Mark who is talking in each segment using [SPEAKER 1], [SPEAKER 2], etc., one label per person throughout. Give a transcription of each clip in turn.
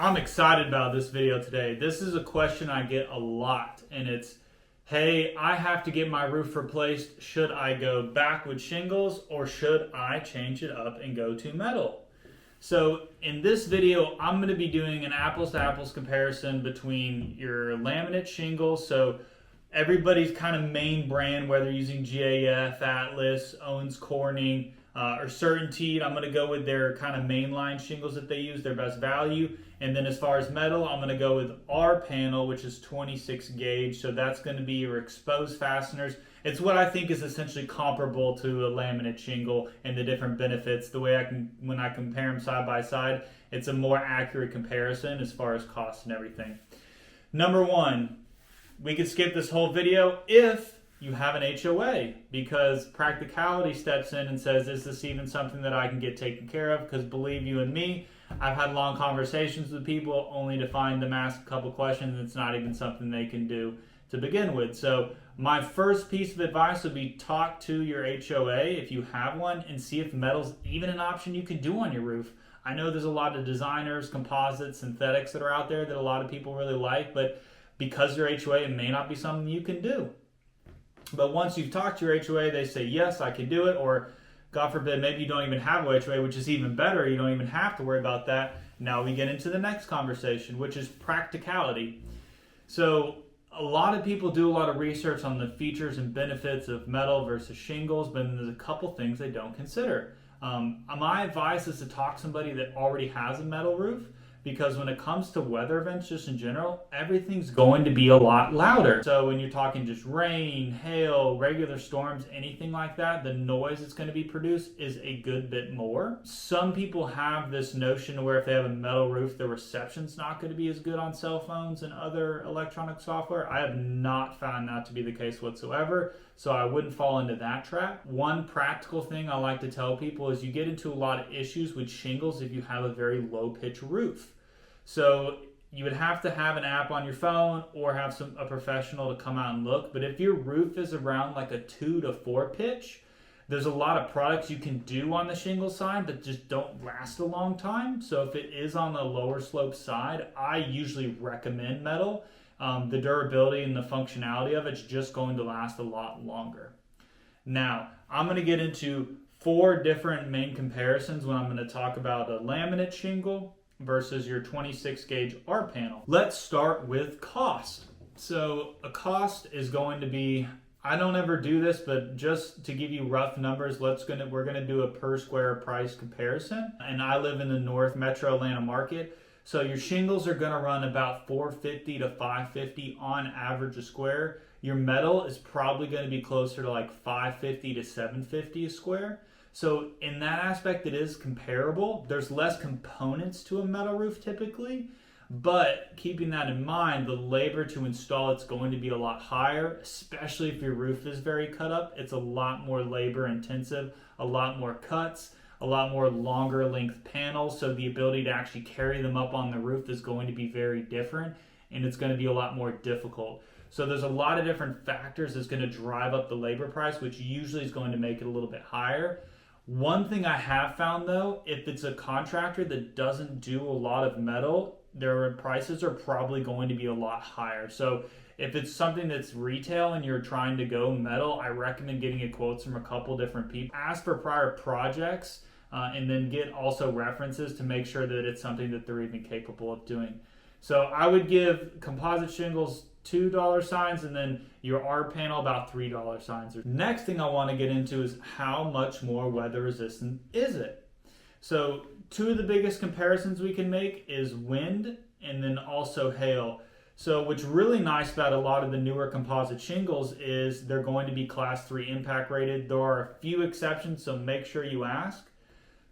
[SPEAKER 1] I'm excited about this video today. This is a question I get a lot, and it's, hey, I have to get my roof replaced. Should I go back with shingles or should I change it up and go to metal? So in this video, I'm going to be doing an apples to apples comparison between your laminate shingles. So everybody's kind of main brand, whether using GAF, Atlas, Owens Corning, or Certainty, I'm going to go with their kind of mainline shingles that they use, their best value. And then as far as metal, I'm going to go with our panel, which is 26 gauge. So that's going to be your exposed fasteners. It's what I think is essentially comparable to a laminate shingle and the different benefits. The way when I compare them side by side, it's a more accurate comparison as far as cost and everything. Number one, we could skip this whole video if you have an HOA, because practicality steps in and says, is this even something that I can get taken care of? Because believe you and me, I've had long conversations with people only to find them ask a couple questions. It's not even something they can do to begin with. So my first piece of advice would be talk to your HOA if you have one and see if metal's even an option you can do on your roof. I know there's a lot of designers, composites, synthetics that are out there that a lot of people really like, but because your HOA, it may not be something you can do. But once you've talked to your HOA, they say, yes, I can do it, or God forbid, maybe you don't even have a HOA, which is even better. You don't even have to worry about that. Now we get into the next conversation, which is practicality. So a lot of people do a lot of research on the features and benefits of metal versus shingles, but there's a couple things they don't consider. My advice is to talk to somebody that already has a metal roof, because when it comes to weather events just in general, everything's going to be a lot louder. So when you're talking just rain, hail, regular storms, anything like that, the noise that's going to be produced is a good bit more. Some people have this notion where if they have a metal roof, the reception's not going to be as good on cell phones and other electronic software. I have not found that to be the case whatsoever, so I wouldn't fall into that trap. One practical thing I like to tell people is you get into a lot of issues with shingles if you have a very low pitch roof. So you would have to have an app on your phone or have a professional to come out and look. But if your roof is around like a 2 to 4 pitch, there's a lot of products you can do on the shingle side that just don't last a long time. So if it is on the lower slope side, I usually recommend metal. The durability and the functionality of it's just going to last a lot longer. Now, I'm going to get into 4 different main comparisons when I'm going to talk about a laminate shingle versus your 26 gauge R panel. Let's start with cost. So a cost is going to be, I don't ever do this, but just to give you rough numbers, we're gonna do a per square price comparison. And I live in the North Metro Atlanta market. So your shingles are gonna run about $450 to $550 on average a square. Your metal is probably gonna be closer to like $550 to $750 a square. So in that aspect, it is comparable. There's less components to a metal roof typically, but keeping that in mind, the labor to install it's going to be a lot higher, especially if your roof is very cut up. It's a lot more labor intensive, a lot more cuts, a lot more longer length panels. So the ability to actually carry them up on the roof is going to be very different, and it's going to be a lot more difficult. So there's a lot of different factors that's going to drive up the labor price, which usually is going to make it a little bit higher. One thing I have found though, if it's a contractor that doesn't do a lot of metal, their prices are probably going to be a lot higher. So if it's something that's retail and you're trying to go metal, I recommend getting a quotes from a couple different people. Ask for prior projects and then get also references to make sure that it's something that they're even capable of doing. So I would give composite shingles $2 signs, and then your R panel about $3 signs. Next thing I want to get into is how much more weather resistant is it? So 2 of the biggest comparisons we can make is wind and then also hail. So what's really nice about a lot of the newer composite shingles is they're going to be class 3 impact rated. There are a few exceptions, so make sure you ask.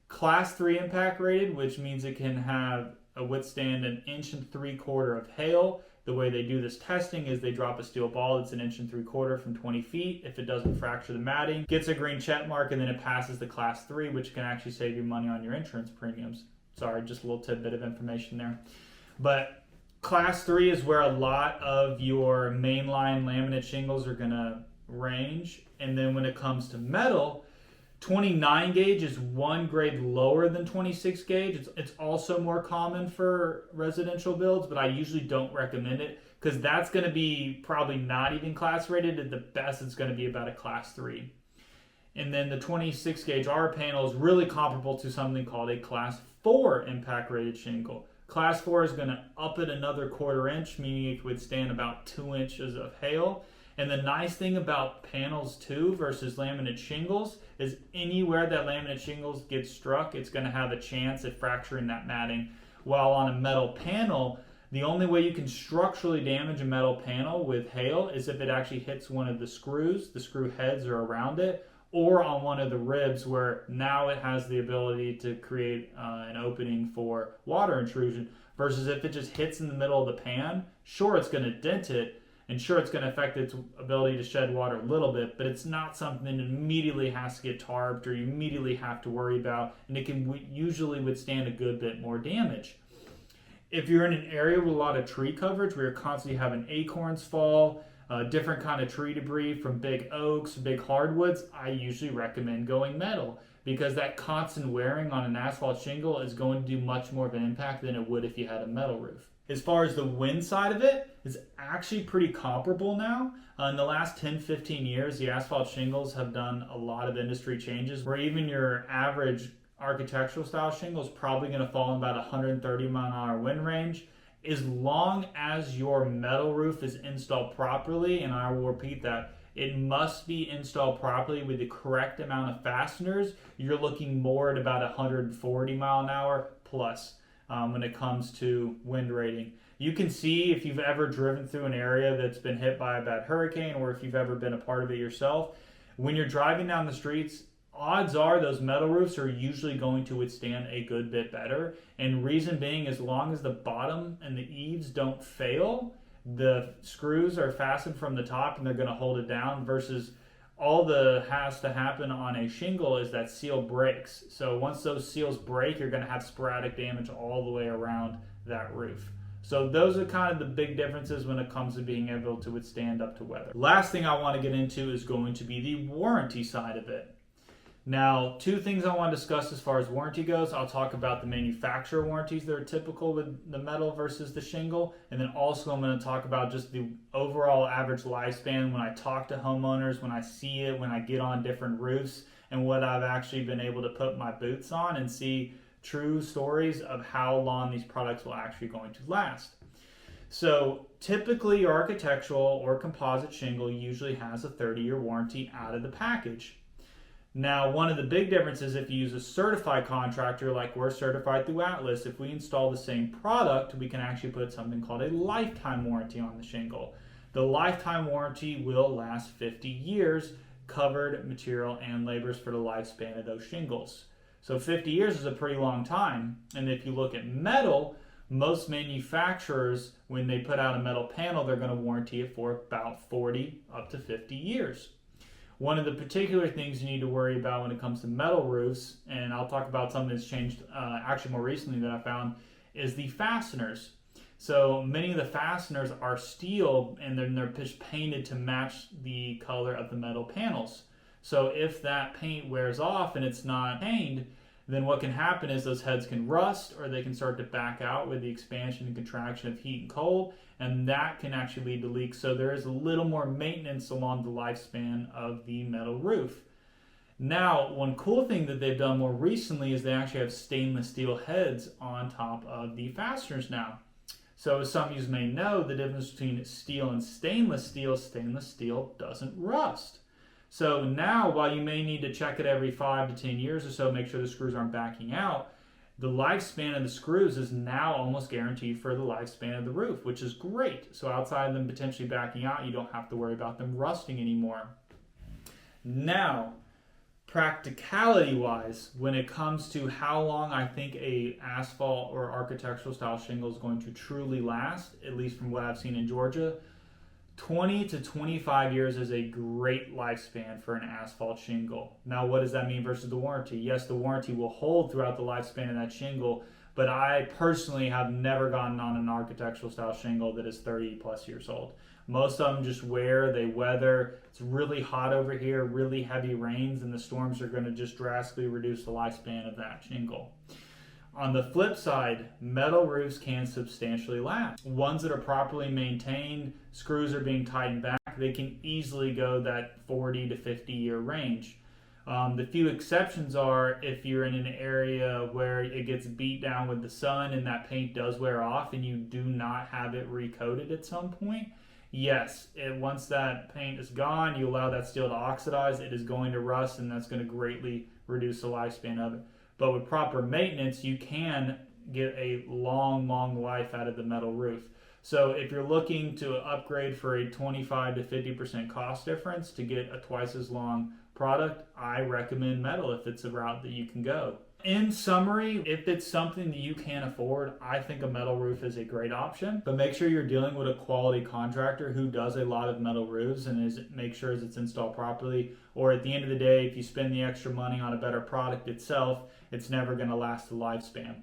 [SPEAKER 1] Class 3 impact rated, which means it can withstand 1 3/4 inches of hail. The way they do this testing is they drop a steel ball that's 1 3/4 inches from 20 feet. If it doesn't fracture the matting, gets a green check mark, and then it passes the class 3, which can actually save you money on your insurance premiums. Sorry, just a little tidbit of information there. But class 3 is where a lot of your mainline laminate shingles are gonna range. And then when it comes to metal, 29 gauge is one grade lower than 26 gauge. It's also more common for residential builds, but I usually don't recommend it because that's going to be probably not even class rated. At the best, it's going to be about a class 3. And then the 26 gauge R panel is really comparable to something called a class 4 impact rated shingle. Class 4 is going to up it another 1/4 inch, meaning it can withstand about 2 inches of hail. And the nice thing about panels too versus laminate shingles is anywhere that laminate shingles gets struck, it's going to have a chance at fracturing that matting. While on a metal panel, the only way you can structurally damage a metal panel with hail is if it actually hits one of the screws, the screw heads are around it, or on one of the ribs where now it has the ability to create an opening for water intrusion, versus if it just hits in the middle of the pan, sure, it's going to dent it, and sure, it's going to affect its ability to shed water a little bit, but it's not something that immediately has to get tarped or you immediately have to worry about, and it can usually withstand a good bit more damage. If you're in an area with a lot of tree coverage where you're constantly having acorns fall, different kind of tree debris from big oaks, big hardwoods, I usually recommend going metal because that constant wearing on an asphalt shingle is going to do much more of an impact than it would if you had a metal roof. As far as the wind side of it, it's actually pretty comparable now. In the last 10-15 years, the asphalt shingles have done a lot of industry changes where even your average architectural style shingle is probably going to fall in about 130 mile an hour wind range, as long as your metal roof is installed properly. And I will repeat that, it must be installed properly with the correct amount of fasteners. You're looking more at about 140 mile an hour plus when it comes to wind rating. You can see if you've ever driven through an area that's been hit by a bad hurricane, or if you've ever been a part of it yourself, when you're driving down the streets, odds are those metal roofs are usually going to withstand a good bit better. And reason being, as long as the bottom and the eaves don't fail, the screws are fastened from the top and they're going to hold it down, versus all that has to happen on a shingle is that seal breaks. So once those seals break, you're going to have sporadic damage all the way around that roof. So those are kind of the big differences when it comes to being able to withstand up to weather. Last thing I want to get into is going to be the warranty side of it. Now, two things I want to discuss as far as warranty goes. I'll talk about the manufacturer warranties that are typical with the metal versus the shingle. And then also I'm going to talk about just the overall average lifespan when I talk to homeowners, when I see it, when I get on different roofs, and what I've actually been able to put my boots on and see true stories of how long these products will actually going to last. So typically your architectural or composite shingle usually has a 30-year warranty out of the package. Now, one of the big differences, if you use a certified contractor like we're certified through Atlas, if we install the same product, we can actually put something called a lifetime warranty on the shingle. The lifetime warranty will last 50 years, covered material and labors for the lifespan of those shingles. So 50 years is a pretty long time. And if you look at metal, most manufacturers, when they put out a metal panel, they're going to warranty it for about 40 up to 50 years. One of the particular things you need to worry about when it comes to metal roofs, and I'll talk about something that's changed actually more recently that I found, is the fasteners. So many of the fasteners are steel and they're painted to match the color of the metal panels. So if that paint wears off and it's not painted, then what can happen is those heads can rust, or they can start to back out with the expansion and contraction of heat and cold, and that can actually lead to leaks. So there is a little more maintenance along the lifespan of the metal roof. Now, one cool thing that they've done more recently is they actually have stainless steel heads on top of the fasteners now. So as some of you may know, the difference between steel and stainless steel doesn't rust. So now, while you may need to check it every 5 to 10 years or so, make sure the screws aren't backing out, the lifespan of the screws is now almost guaranteed for the lifespan of the roof, which is great. So outside of them potentially backing out, you don't have to worry about them rusting anymore. Now, practicality-wise, when it comes to how long I think a asphalt or architectural style shingle is going to truly last, at least from what I've seen in Georgia, 20 to 25 years is a great lifespan for an asphalt shingle. Now, what does that mean versus the warranty? Yes, the warranty will hold throughout the lifespan of that shingle, but I personally have never gotten on an architectural style shingle that is 30 plus years old. Most of them just wear, they weather. It's really hot over here, really heavy rains, and the storms are going to just drastically reduce the lifespan of that shingle. On the flip side, metal roofs can substantially last. Ones that are properly maintained, screws are being tightened back, they can easily go that 40 to 50 year range. The few exceptions are if you're in an area where it gets beat down with the sun and that paint does wear off and you do not have it recoated at some point. Yes, once that paint is gone, you allow that steel to oxidize, it is going to rust, and that's going to greatly reduce the lifespan of it. But with proper maintenance, you can get a long, long life out of the metal roof. So if you're looking to upgrade for a 25 to 50% cost difference to get a twice as long product, I recommend metal if it's a route that you can go. In summary, if it's something that you can't afford, I think a metal roof is a great option. But make sure you're dealing with a quality contractor who does a lot of metal roofs and make sure it's installed properly. Or at the end of the day, if you spend the extra money on a better product itself, it's never going to last the lifespan.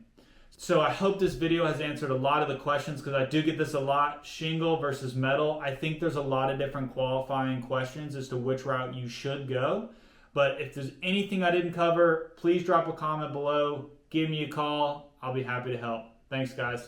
[SPEAKER 1] So I hope this video has answered a lot of the questions, because I do get this a lot, shingle versus metal. I think there's a lot of different qualifying questions as to which route you should go. But if there's anything I didn't cover, please drop a comment below, give me a call. I'll be happy to help. Thanks, guys.